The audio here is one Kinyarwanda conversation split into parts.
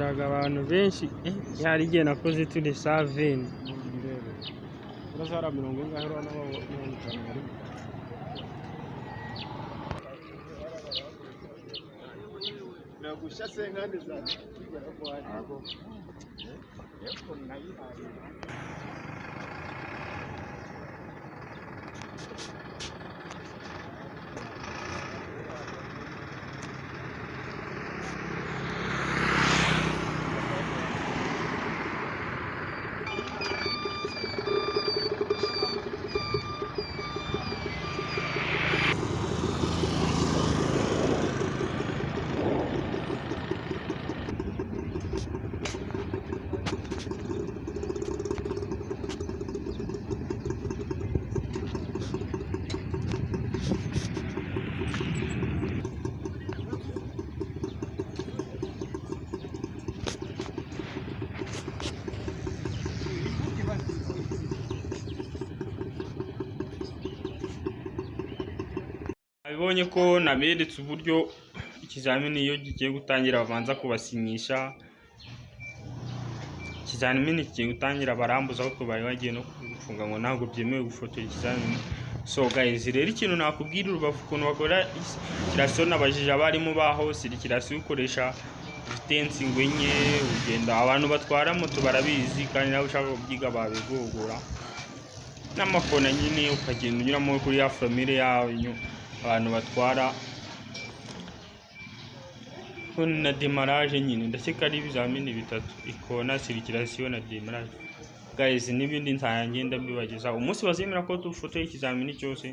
hagaragaraga abantu benshi hari igihe nakoze turi saveni urasara 70 ngahero nabo 50 bari nagusha sengane za kigera kwa hapo yeko nayihaye abibonye ko naberetse uburyo ikizamini iyo gigiye gutangira babanza kubasinyisha. Ikizamini kigiye gutangira barambuza ko bari bagiye no kufunga ngo ntabwo byemewe gufotora ikizamini. So guys, rero ikintu nakubwira Rubavu ukuntu bakora kirasiyo, nabajije abarimu baho kirasiyo ukoresha vitensi ngo enye ugenda. Abantu batwara moto barabizi kandi nawe ushaka kubyiga babigugura n'amakona nyine ukagenda unyuramo kuri ya famille yanyu. Abantu batwara na demarage nyine ndakeka ari ibizamini bitatu: ikona, sirikirasiyo na demarage. Guys, n'ibindi ntayangenda mbibageza umunsi bazemera ko dufotoye ikizamini cyose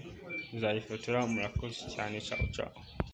uzayifotora. Murakoze cyane, ciao ciao.